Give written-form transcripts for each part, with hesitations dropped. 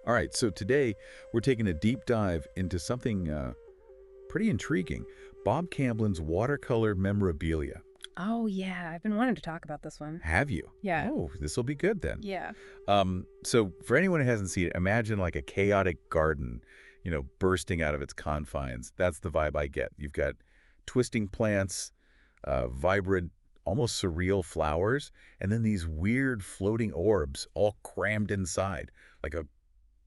All right, so today we're taking a deep dive into something pretty intriguing. Bob Camblin's watercolor memorabilia. Oh, yeah. I've been wanting to talk about this one. Have you? Yeah. Oh, this will be good then. Yeah. So for anyone who hasn't seen it, imagine like a chaotic garden, bursting out of its confines. That's the vibe I get. You've got twisting plants, vibrant, almost surreal flowers, and then these weird floating orbs all crammed inside, like a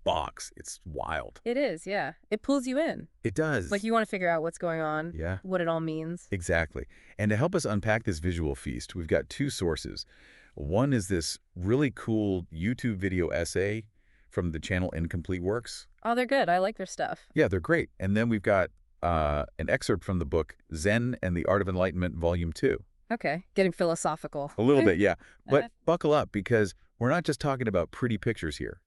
box. It's wild. It is, yeah. It pulls you in. It Like does. you want to figure out what's going on, Yeah, what it all means. exactly. And to help us unpack this visual feast, we've got two sources. One is this really cool YouTube video essay from the channel Incomplete Works. Oh, they're good. I like their stuff. Yeah, they're great. And then we've got an excerpt from the book Zen and the Art of Enlightenment, Volume 2. Okay. Getting philosophical. A little bit, yeah. But Uh, buckle up because we're not just talking about pretty pictures here.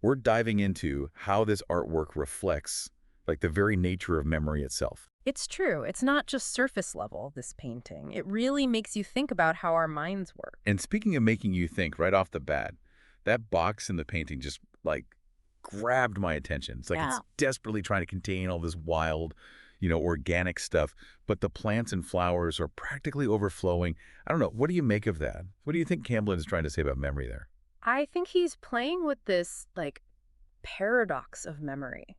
We're diving into how this artwork reflects like the very nature of memory itself. It's true. It's not just surface level, this painting. It really makes you think about how our minds work. And speaking of making you think right off the bat, that box in the painting just like grabbed my attention. It's like Yeah. it's desperately trying to contain all this wild, organic stuff, but the plants and flowers are practically overflowing. I don't know. What do you make of that? What do you think Camblin is trying to say about memory there? I think he's playing with this, paradox of memory.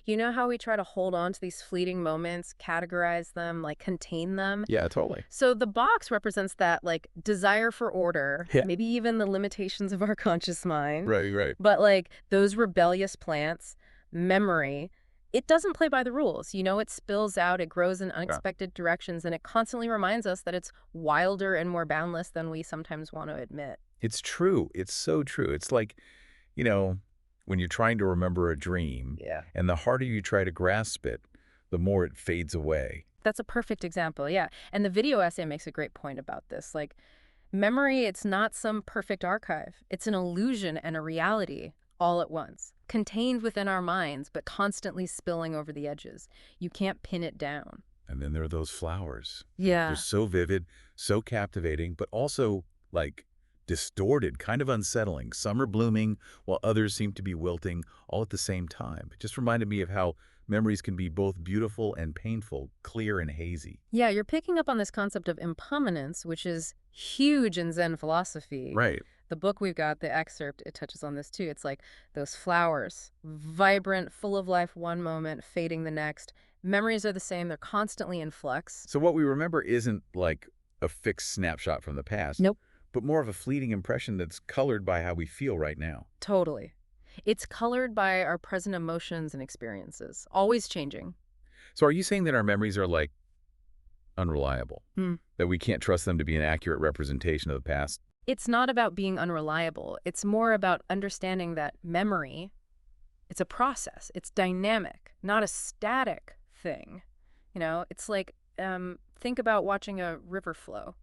You know how we try to hold on to these fleeting moments, categorize them, contain them? Yeah, totally. So the box represents that, desire for order, Yeah. maybe even the limitations of our conscious mind. Right, right. But, those rebellious plants, memory, it doesn't play by the rules. It spills out, it grows in unexpected directions, and it constantly reminds us that it's wilder and more boundless than we sometimes want to admit. It's true. It's so true. It's like, you know, when you're trying to remember a dream, Yeah. and the harder you try to grasp it, the more it fades away. That's a perfect example, yeah. And the video essay makes a great point about this. Memory, it's not some perfect archive. It's an illusion and a reality all at once, contained within our minds, but constantly spilling over the edges. You can't pin it down. And then there are those flowers. Yeah. They're so vivid, so captivating, but also, distorted, kind of unsettling. Some are blooming, while others seem to be wilting, all at the same time. It just reminded me of how memories can be both beautiful and painful, clear and hazy. Yeah, you're picking up on this concept of impermanence, which is huge in Zen philosophy. Right. The book we've got, the excerpt, it touches on this too. It's like those flowers, vibrant, full of life one moment, fading the next. Memories are the same. They're constantly in flux. So what we remember isn't like a fixed snapshot from the past. Nope. But more of a fleeting impression that's colored by how we feel right now. Totally. It's colored by our present emotions and experiences, always changing. So are you saying that our memories are unreliable? Hmm. That we can't trust them to be an accurate representation of the past? It's not about being unreliable. It's more about understanding that memory, it's a process. It's dynamic, not a static thing. It's think about watching a river flow.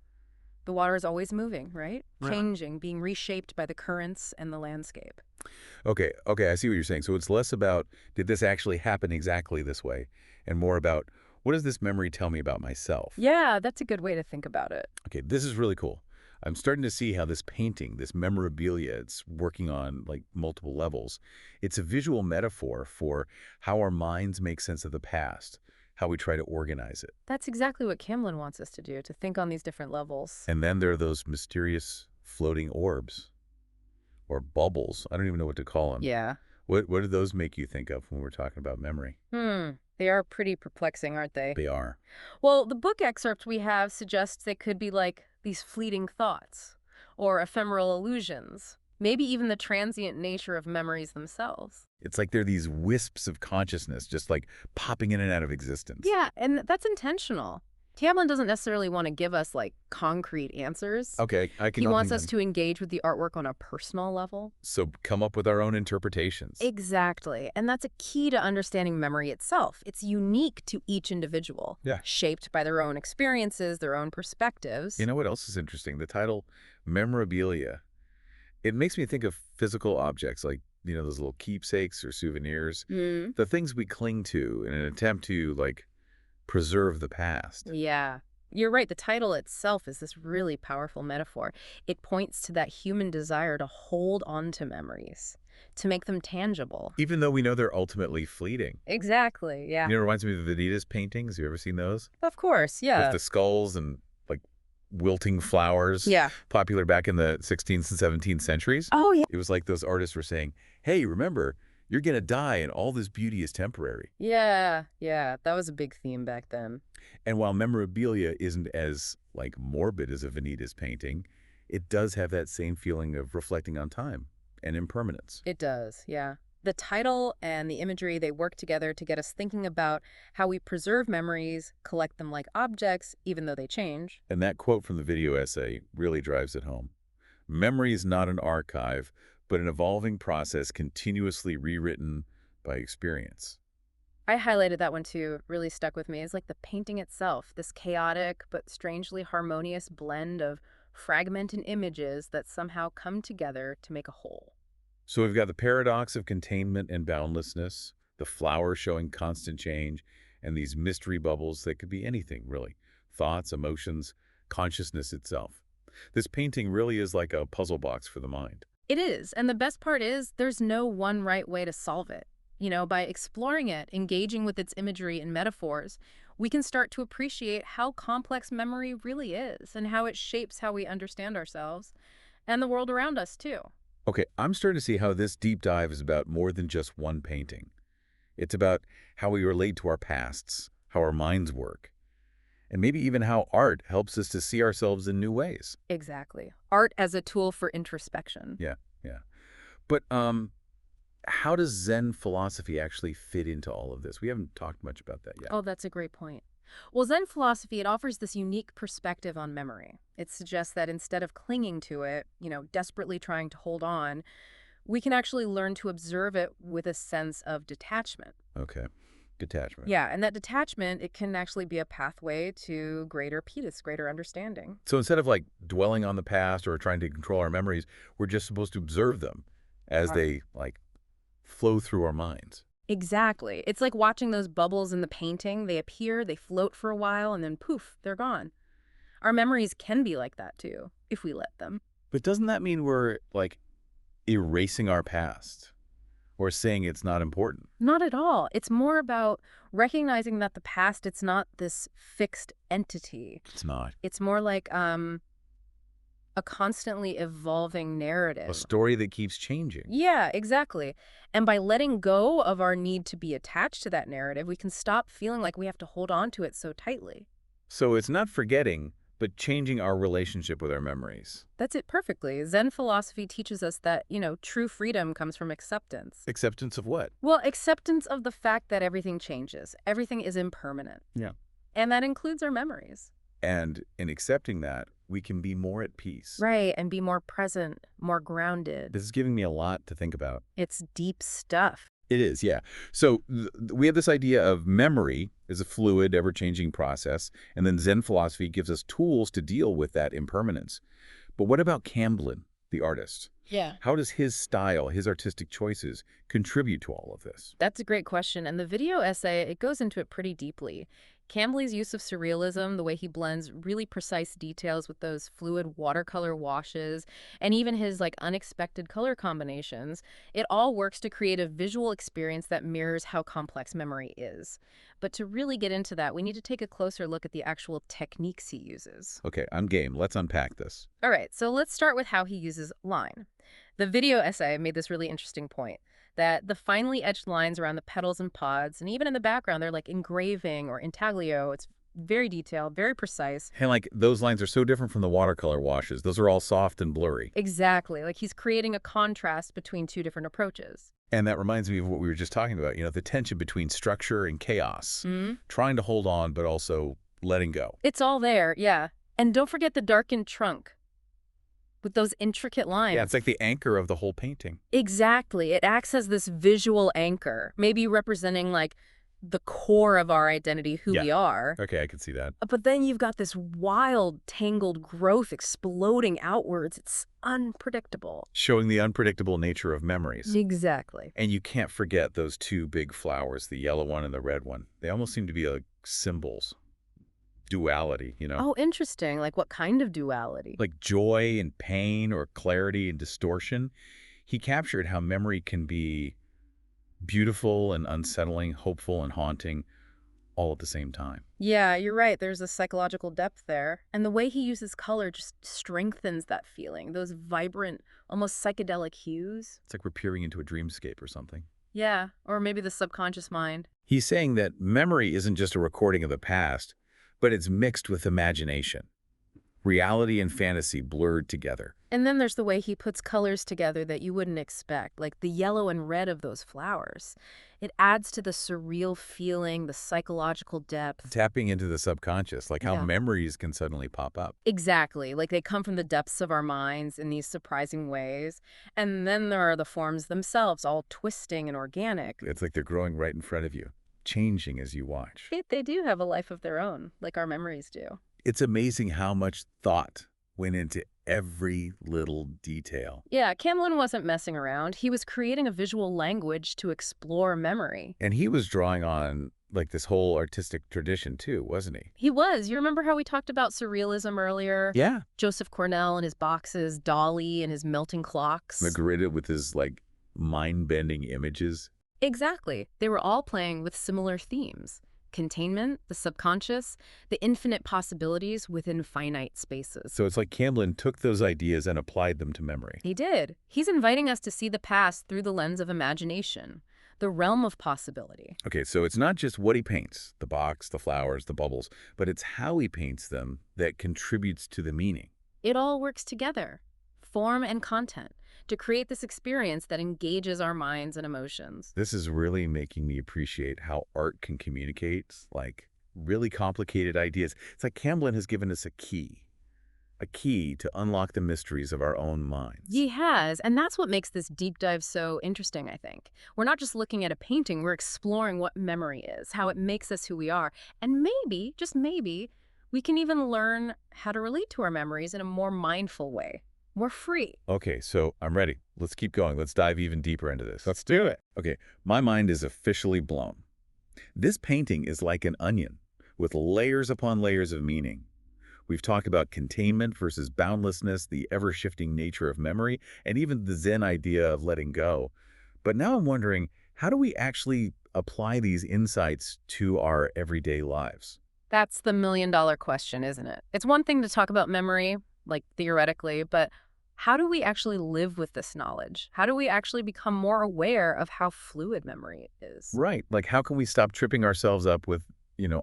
The water is always moving, right? Right. Changing, being reshaped by the currents and the landscape. Okay, I see what you're saying. So it's less about, did this actually happen exactly this way? And more about, what does this memory tell me about myself? Yeah, that's a good way to think about it. Okay, this is really cool. I'm starting to see how this painting, this memorabilia, it's working on multiple levels. It's a visual metaphor for how our minds make sense of the past, how we try to organize it. That's exactly what Camblin wants us to do, to think on these different levels. And then there are those mysterious floating orbs or bubbles. I don't even know what to call them. Yeah. What do those make you think of when we're talking about memory? They are pretty perplexing, aren't they? They are. Well, the book excerpt we have suggests they could be these fleeting thoughts or ephemeral illusions, maybe even the transient nature of memories themselves. It's like they're these wisps of consciousness just popping in and out of existence. Yeah, and that's intentional. Camblin doesn't necessarily want to give us concrete answers. Okay, I can. He wants us to engage with the artwork on a personal level. So come up with our own interpretations. Exactly. And that's a key to understanding memory itself. It's unique to each individual, Yeah. shaped by their own experiences, their own perspectives. You know what else is interesting? The title, Memorabilia. It makes me think of physical objects those little keepsakes or souvenirs. The things we cling to in an attempt to, preserve the past. Yeah. You're right. The title itself is this really powerful metaphor. It points to that human desire to hold on to memories, to make them tangible. Even though we know they're ultimately fleeting. Exactly, yeah. You know, it reminds me of the Venetia's paintings. Have you ever seen those? Of course, With yeah. the skulls and, like, wilting flowers, Yeah. popular back in the 16th and 17th centuries. Oh, yeah. It was like those artists were saying, hey, remember, you're going to die and all this beauty is temporary. Yeah, yeah. That was a big theme back then. And while Memorabilia isn't as, like, morbid as a Venetia's painting, it does have that same feeling of reflecting on time and impermanence. It does, yeah. The title and the imagery, they work together to get us thinking about how we preserve memories, collect them like objects, even though they change. And that quote from the video essay really drives it home. Memory is not an archive, but an evolving process continuously rewritten by experience. I highlighted that one too. It really stuck with me. It's like the painting itself, this chaotic but strangely harmonious blend of fragmented images that somehow come together to make a whole. So we've got the paradox of containment and boundlessness, the flower showing constant change, and these mystery bubbles that could be anything, really. Thoughts, emotions, consciousness itself. This painting really is like a puzzle box for the mind. It is, and the best part is there's no one right way to solve it. You know, by exploring it, engaging with its imagery and metaphors, we can start to appreciate how complex memory really is and how it shapes how we understand ourselves and the world around us, too. Okay, I'm starting to see how this deep dive is about more than just one painting. It's about how we relate to our pasts, how our minds work, and maybe even how art helps us to see ourselves in new ways. Exactly. Art as a tool for introspection. Yeah, yeah. But how does Zen philosophy actually fit into all of this? We haven't talked much about that yet. Oh, that's a great point. Well, Zen philosophy, it offers this unique perspective on memory. It suggests that instead of clinging to it, desperately trying to hold on, we can actually learn to observe it with a sense of detachment. Okay, detachment. Yeah, and that detachment, it can actually be a pathway to greater peace, greater understanding. So instead of like dwelling on the past or trying to control our memories, we're just supposed to observe them as they like flow through our minds. Exactly. It's like watching those bubbles in the painting. They appear, they float for a while, and then poof, they're gone. Our memories can be like that too, if we let them. But doesn't that mean we're like erasing our past or saying it's not important? Not at all. It's more about recognizing that the past, it's not this fixed entity. It's not. It's more like a constantly evolving narrative. A story that keeps changing. Yeah, exactly. And by letting go of our need to be attached to that narrative, we can stop feeling like we have to hold on to it so tightly. So it's not forgetting, but changing our relationship with our memories. That's it perfectly. Zen philosophy teaches us that, true freedom comes from acceptance. Acceptance of what? Well, acceptance of the fact that everything changes. Everything is impermanent. Yeah. And that includes our memories. And in accepting that, we can be more at peace. Right, and be more present, more grounded. This is giving me a lot to think about. It's deep stuff. It is, yeah. So we have this idea of memory as a fluid, ever-changing process, and then Zen philosophy gives us tools to deal with that impermanence. But what about Camblin, the artist? Yeah. How does his style, his artistic choices, contribute to all of this? That's a great question, and the video essay, it goes into it pretty deeply. Cambly's use of surrealism, the way he blends really precise details with those fluid watercolor washes, and even his unexpected color combinations, it all works to create a visual experience that mirrors how complex memory is. But to really get into that, we need to take a closer look at the actual techniques he uses. Okay, I'm game. Let's unpack this. All right, so let's start with how he uses line. The video essay made this really interesting point, that the finely etched lines around the petals and pods, and even in the background, they're like engraving or intaglio. It's very detailed, very precise. And those lines are so different from the watercolor washes. Those are all soft and blurry. Exactly. Like he's creating a contrast between two different approaches. And that reminds me of what we were just talking about, the tension between structure and chaos. Trying to hold on, but also letting go. It's all there, yeah. And don't forget the darkened trunk with those intricate lines. Yeah, it's like the anchor of the whole painting. Exactly. It acts as this visual anchor, maybe representing the core of our identity, who we are. Okay, I can see that. But then you've got this wild, tangled growth exploding outwards. It's unpredictable. Showing the unpredictable nature of memories. Exactly. And you can't forget those two big flowers, the yellow one and the red one. They almost seem to be like symbols. Duality, Oh, interesting. Like what kind of duality? Like joy and pain or clarity and distortion. He captured how memory can be beautiful and unsettling, hopeful and haunting, all at the same time. Yeah, you're right. There's a psychological depth there. And the way he uses color just strengthens that feeling, those vibrant, almost psychedelic hues. It's like we're peering into a dreamscape or something. Yeah, or maybe the subconscious mind. He's saying that memory isn't just a recording of the past, but it's mixed with imagination. Reality and fantasy blurred together. And then there's the way he puts colors together that you wouldn't expect, like the yellow and red of those flowers. It adds to the surreal feeling, the psychological depth. Tapping into the subconscious, like how Yeah. memories can suddenly pop up. Exactly. Like they come from the depths of our minds in these surprising ways. And then there are the forms themselves, all twisting and organic. It's like they're growing right in front of you, changing as you watch. They do have a life of their own, like our memories do. It's amazing how much thought went into every little detail. Yeah, Camblin wasn't messing around. He was creating a visual language to explore memory. And he was drawing on like this whole artistic tradition too, wasn't he? He was. You remember how we talked about surrealism earlier? Yeah. Joseph Cornell and his boxes, Dali and his melting clocks. Magritte with his like mind-bending images. Exactly. They were all playing with similar themes. Containment, the subconscious, the infinite possibilities within finite spaces. So it's like Camblin took those ideas and applied them to memory. He did. He's inviting us to see the past through the lens of imagination, the realm of possibility. Okay, so it's not just what he paints, the box, the flowers, the bubbles, but it's how he paints them that contributes to the meaning. It all works together, form and content, to create this experience that engages our minds and emotions. This is really making me appreciate how art can communicate, like, really complicated ideas. It's like Camblin has given us a key to unlock the mysteries of our own minds. He has, and that's what makes this deep dive so interesting, I think. We're not just looking at a painting, we're exploring what memory is, how it makes us who we are, and maybe, just maybe, we can even learn how to relate to our memories in a more mindful way. We're free. Okay, so I'm ready. Let's keep going. Let's dive even deeper into this. Let's do it. Okay, my mind is officially blown. This painting is like an onion, with layers upon layers of meaning. We've talked about containment versus boundlessness, the ever-shifting nature of memory, and even the Zen idea of letting go. But now I'm wondering, how do we actually apply these insights to our everyday lives? That's the million-dollar question, isn't it? It's one thing to talk about memory, like theoretically, but how do we actually live with this knowledge? How do we actually become more aware of how fluid memory is? Right. Like, how can we stop tripping ourselves up with,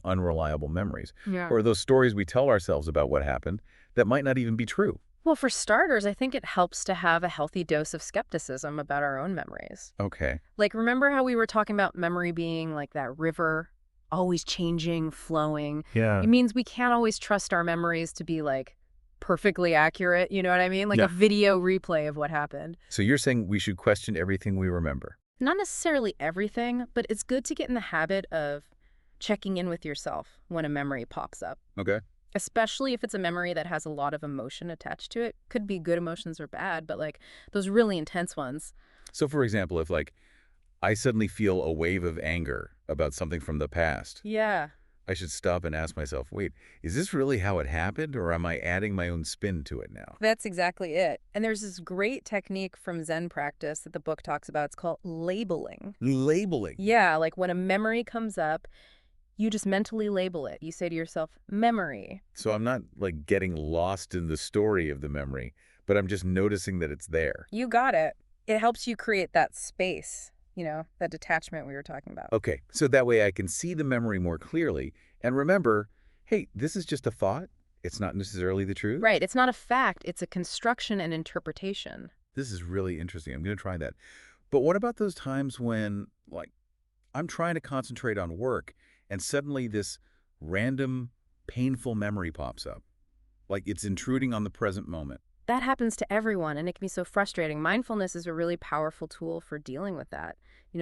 unreliable memories? Yeah. Or those stories we tell ourselves about what happened that might not even be true? Well, for starters, I think it helps to have a healthy dose of skepticism about our own memories. Okay. Like, remember how we were talking about memory being like that river, always changing, flowing? Yeah. It means we can't always trust our memories to be like perfectly accurate, you know what I mean? Like Yeah. a video replay of what happened. So you're saying we should question everything we remember? Not necessarily everything, but it's good to get in the habit of checking in with yourself when a memory pops up, Okay. especially if it's a memory that has a lot of emotion attached to it. Could be good emotions or bad, but like those really intense ones. So, for example, if, like, I suddenly feel a wave of anger about something from the past, Yeah. I should stop and ask myself, wait, is this really how it happened, or am I adding my own spin to it now? That's exactly it. And there's this great technique from Zen practice that the book talks about. It's called labeling. Labeling. Yeah, like when a memory comes up, you just mentally label it. You say to yourself, memory. So I'm not, like, getting lost in the story of the memory, but I'm just noticing that it's there. You got it. It helps you create that space, that detachment we were talking about. Okay, so that way I can see the memory more clearly and remember, hey, this is just a thought. It's not necessarily the truth. Right. It's not a fact. It's a construction and interpretation. This is really interesting. I'm going to try that. But what about those times when, like, I'm trying to concentrate on work and suddenly this random, painful memory pops up? Like it's intruding on the present moment. That happens to everyone, and it can be so frustrating. Mindfulness is a really powerful tool for dealing with that.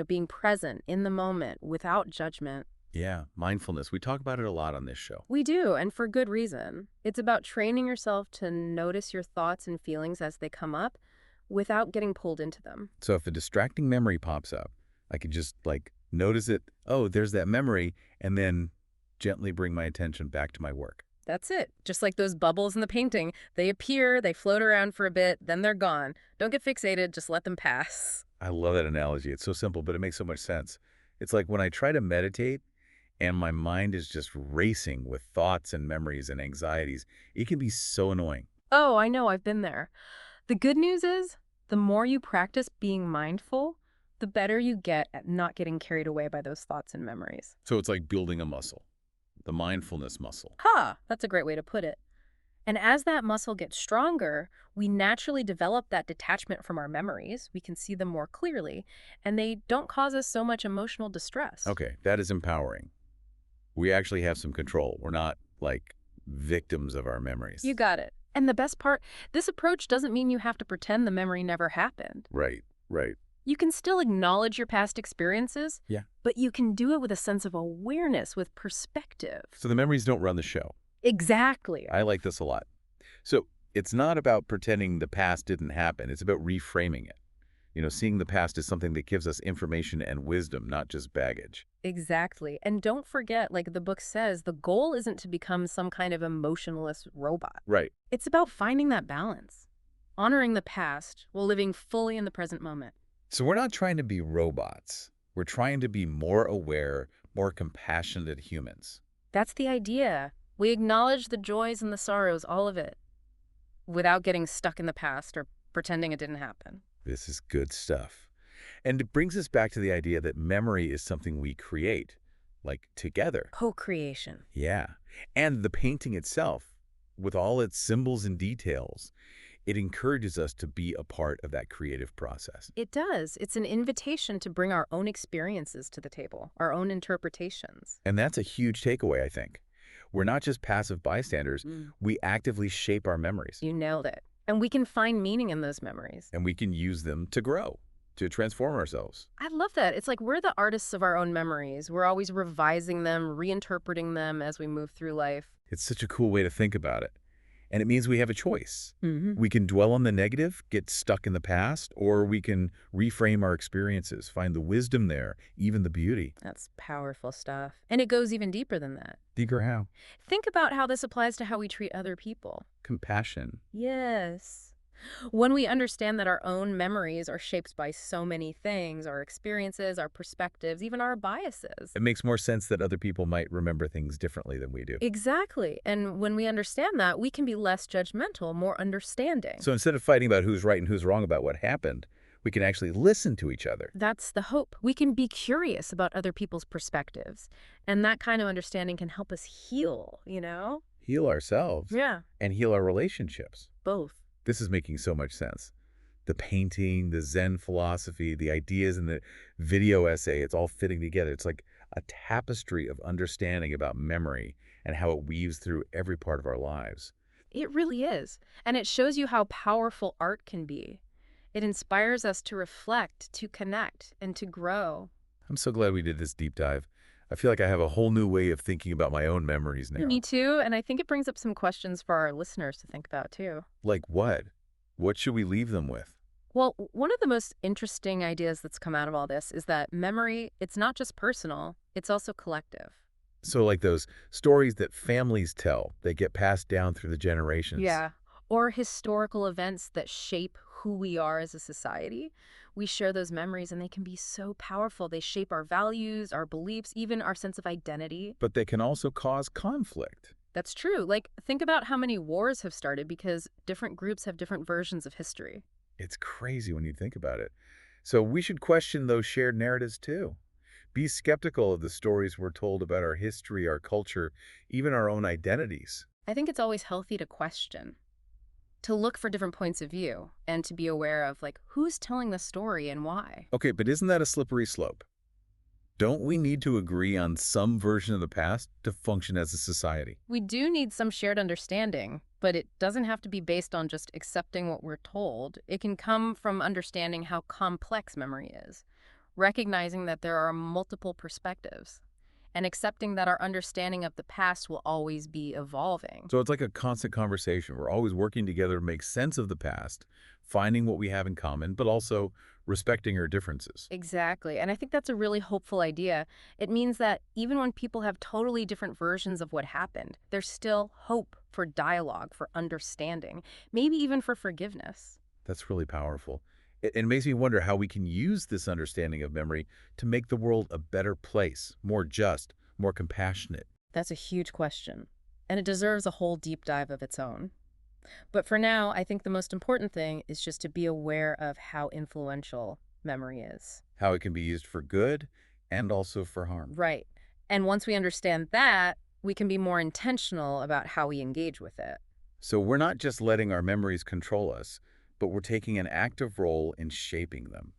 Being present in the moment without judgment. Yeah, mindfulness. We talk about it a lot on this show. We do, and for good reason. It's about training yourself to notice your thoughts and feelings as they come up without getting pulled into them. So if a distracting memory pops up, I can just, like, notice it. Oh, there's that memory, and then gently bring my attention back to my work. That's it. Just like those bubbles in the painting. They appear, they float around for a bit, then they're gone. Don't get fixated, just let them pass. I love that analogy. It's so simple, but it makes so much sense. It's like when I try to meditate and my mind is just racing with thoughts and memories and anxieties, it can be so annoying. Oh, I know, I've been there. The good news is, the more you practice being mindful, the better you get at not getting carried away by those thoughts and memories. So it's like building a muscle, the mindfulness muscle. Ha! That's a great way to put it. And as that muscle gets stronger, we naturally develop that detachment from our memories. We can see them more clearly, and they don't cause us so much emotional distress. Okay, that is empowering. We actually have some control. We're not like victims of our memories. You got it. And the best part, this approach doesn't mean you have to pretend the memory never happened. Right, right. You can still acknowledge your past experiences, Yeah. but you can do it with a sense of awareness, with perspective. So the memories don't run the show. Exactly. I like this a lot. So it's not about pretending the past didn't happen. It's about reframing it. Seeing the past as something that gives us information and wisdom, not just baggage. Exactly. And don't forget, like the book says, the goal isn't to become some kind of emotionless robot. Right. It's about finding that balance, honoring the past while living fully in the present moment. So we're not trying to be robots. We're trying to be more aware, more compassionate humans. That's the idea. We acknowledge the joys and the sorrows, all of it, without getting stuck in the past or pretending it didn't happen. This is good stuff. And it brings us back to the idea that memory is something we create, like together. Co-creation. Yeah. And the painting itself, with all its symbols and details, it encourages us to be a part of that creative process. It does. It's an invitation to bring our own experiences to the table, our own interpretations. And that's a huge takeaway, I think. We're not just passive bystanders. We actively shape our memories. You nailed it. And we can find meaning in those memories. And we can use them to grow, to transform ourselves. I love that. It's like we're the artists of our own memories. We're always revising them, reinterpreting them as we move through life. It's such a cool way to think about it. And it means we have a choice. Mm-hmm. We can dwell on the negative, get stuck in the past, or we can reframe our experiences, find the wisdom there, even the beauty. That's powerful stuff. And it goes even deeper than that. Deeper how? Think about how this applies to how we treat other people. Compassion. Yes. When we understand that our own memories are shaped by so many things, our experiences, our perspectives, even our biases. It makes more sense that other people might remember things differently than we do. Exactly. And when we understand that, we can be less judgmental, more understanding. So instead of fighting about who's right and who's wrong about what happened, we can actually listen to each other. That's the hope. We can be curious about other people's perspectives. And that kind of understanding can help us heal, Heal ourselves. Yeah. And heal our relationships. Both. This is making so much sense. The painting, the Zen philosophy, the ideas in the video essay, it's all fitting together. It's like a tapestry of understanding about memory and how it weaves through every part of our lives. It really is. And it shows you how powerful art can be. It inspires us to reflect, to connect, and to grow. I'm so glad we did this deep dive. I feel like I have a whole new way of thinking about my own memories now. Me too, and I think it brings up some questions for our listeners to think about too. Like what? What should we leave them with? Well, one of the most interesting ideas that's come out of all this is that memory, it's not just personal, it's also collective. So like those stories that families tell, they get passed down through the generations. Yeah. Or historical events that shape who we are as a society. We share those memories and they can be so powerful. They shape our values, our beliefs, even our sense of identity. But they can also cause conflict. That's true. Like, think about how many wars have started because different groups have different versions of history. It's crazy when you think about it. So we should question those shared narratives too. Be skeptical of the stories we're told about our history, our culture, even our own identities. I think it's always healthy to question, to look for different points of view, and to be aware of, like, who's telling the story and why. Okay, but isn't that a slippery slope? Don't we need to agree on some version of the past to function as a society? We do need some shared understanding, but it doesn't have to be based on just accepting what we're told. It can come from understanding how complex memory is, recognizing that there are multiple perspectives. and accepting that our understanding of the past will always be evolving. So it's like a constant conversation. We're always working together to make sense of the past, finding what we have in common, but also respecting our differences. Exactly. And I think that's a really hopeful idea. It means that even when people have totally different versions of what happened, there's still hope for dialogue, for understanding, maybe even for forgiveness. That's really powerful. It makes me wonder how we can use this understanding of memory to make the world a better place, more just, more compassionate. That's a huge question, and it deserves a whole deep dive of its own. But for now, I think the most important thing is just to be aware of how influential memory is. How it can be used for good and also for harm. Right. And once we understand that, we can be more intentional about how we engage with it. So we're not just letting our memories control us, but we're taking an active role in shaping them.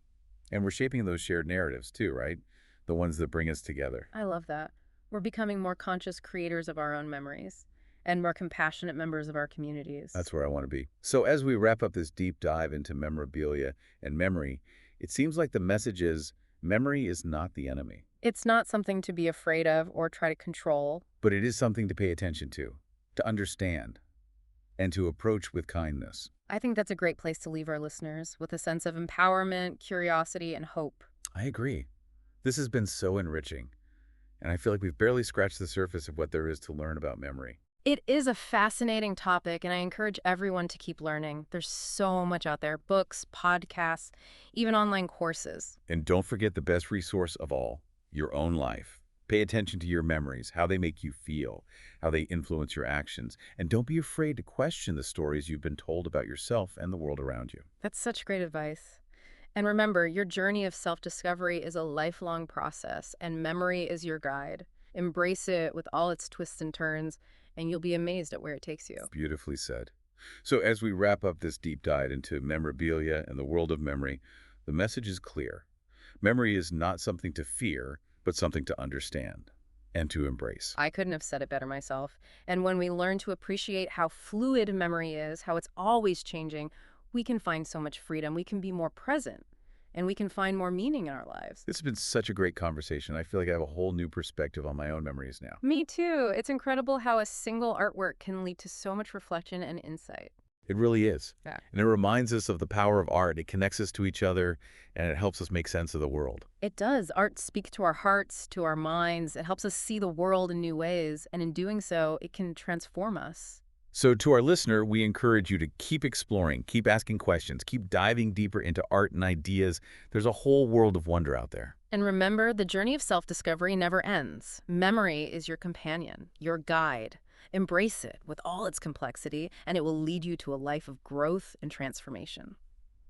And we're shaping those shared narratives too, right? The ones that bring us together. I love that. We're becoming more conscious creators of our own memories and more compassionate members of our communities. That's where I want to be. So as we wrap up this deep dive into memorabilia and memory, it seems like the message is memory is not the enemy, It's not something to be afraid of or try to control. but it is something to pay attention to understand, and to approach with kindness. I think that's a great place to leave our listeners with a sense of empowerment, curiosity, and hope. I agree. This has been so enriching, and I feel like we've barely scratched the surface of what there is to learn about memory. It is a fascinating topic, and I encourage everyone to keep learning. There's so much out there, books, podcasts, even online courses. And don't forget the best resource of all, your own life. Pay attention to your memories, how they make you feel, how they influence your actions, and don't be afraid to question the stories you've been told about yourself and the world around you. That's such great advice. And remember, your journey of self-discovery is a lifelong process, and memory is your guide. Embrace it with all its twists and turns, and you'll be amazed at where it takes you. Beautifully said. So as we wrap up this deep dive into memorabilia and the world of memory, the message is clear. Memory is not something to fear, but something to understand and to embrace. I couldn't have said it better myself. And when we learn to appreciate how fluid memory is, how it's always changing, we can find so much freedom. We can be more present, and we can find more meaning in our lives. This has been such a great conversation. I feel like I have a whole new perspective on my own memories now. Me too. It's incredible how a single artwork can lead to so much reflection and insight. It really is. Yeah. And it reminds us of the power of art. It connects us to each other, and it helps us make sense of the world. It does. Art speaks to our hearts, to our minds. It helps us see the world in new ways, and in doing so, it can transform us. So to our listener, we encourage you to keep exploring, keep asking questions, keep diving deeper into art and ideas. There's a whole world of wonder out there. And remember, the journey of self-discovery never ends. Memory is your companion, your guide. Embrace it with all its complexity, and it will lead you to a life of growth and transformation.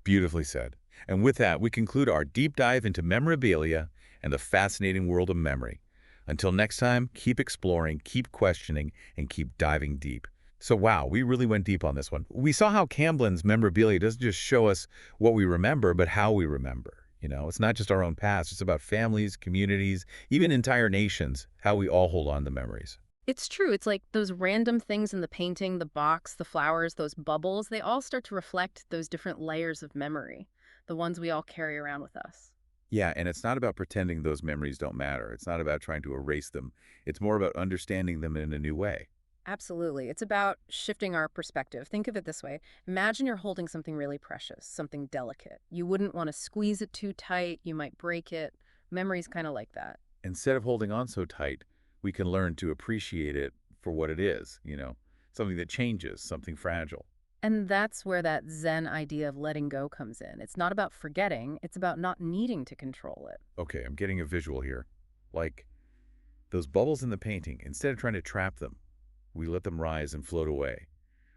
Beautifully said. And with that, we conclude our deep dive into memorabilia and the fascinating world of memory. Until next time, keep exploring, keep questioning, and keep diving deep. So wow, we really went deep on this one. We saw how Camblin's memorabilia doesn't just show us what we remember, but how we remember. It's not just our own past. It's about families, communities, even entire nations, how we all hold on to memories. It's true. It's like those random things in the painting, the box, the flowers, those bubbles, they all start to reflect those different layers of memory, the ones we all carry around with us. Yeah, and it's not about pretending those memories don't matter. It's not about trying to erase them. It's more about understanding them in a new way. Absolutely. It's about shifting our perspective. Think of it this way. Imagine you're holding something really precious, something delicate. You wouldn't want to squeeze it too tight. You might break it. Memory's kind of like that. Instead of holding on so tight, we can learn to appreciate it for what it is, something that changes, something fragile. And that's where that Zen idea of letting go comes in. It's not about forgetting. It's about not needing to control it. Okay, I'm getting a visual here. Like those bubbles in the painting, instead of trying to trap them, we let them rise and float away.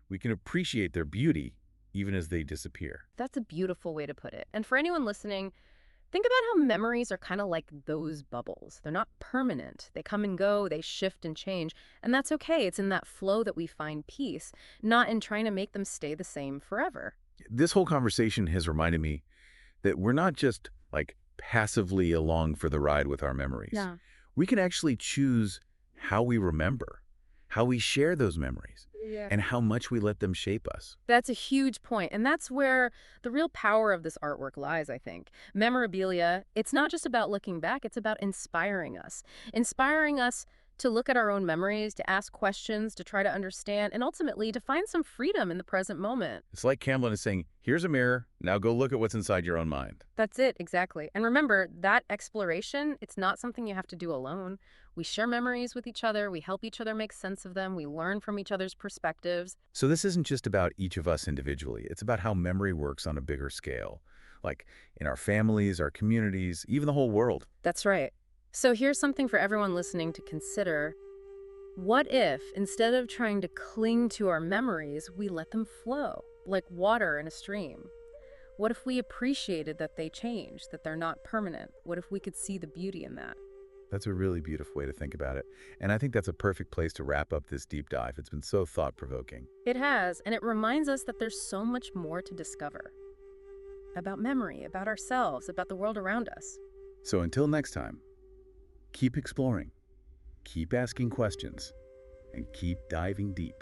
We can appreciate their beauty even as they disappear. That's a beautiful way to put it. And for anyone listening, think about how memories are kind of like those bubbles. They're not permanent. They come and go, they shift and change. And that's okay. It's in that flow that we find peace, not in trying to make them stay the same forever. This whole conversation has reminded me that we're not just like passively along for the ride with our memories. Yeah. We can actually choose how we remember, how we share those memories, Yeah. and how much we let them shape us. That's a huge point, and that's where the real power of this artwork lies, I think. Memorabilia, it's not just about looking back, it's about inspiring us to look at our own memories, to ask questions, to try to understand, and ultimately to find some freedom in the present moment. It's like Camblin is saying, here's a mirror, now go look at what's inside your own mind. That's it, exactly. And remember, that exploration, it's not something you have to do alone. We share memories with each other, we help each other make sense of them, we learn from each other's perspectives. So this isn't just about each of us individually. It's about how memory works on a bigger scale, like in our families, our communities, even the whole world. That's right. So here's something for everyone listening to consider. What if, instead of trying to cling to our memories, we let them flow, like water in a stream? What if we appreciated that they change, that they're not permanent? What if we could see the beauty in that? That's a really beautiful way to think about it. And I think that's a perfect place to wrap up this deep dive. It's been so thought-provoking. It has, and it reminds us that there's so much more to discover about memory, about ourselves, about the world around us. So until next time, keep exploring, keep asking questions, and keep diving deep.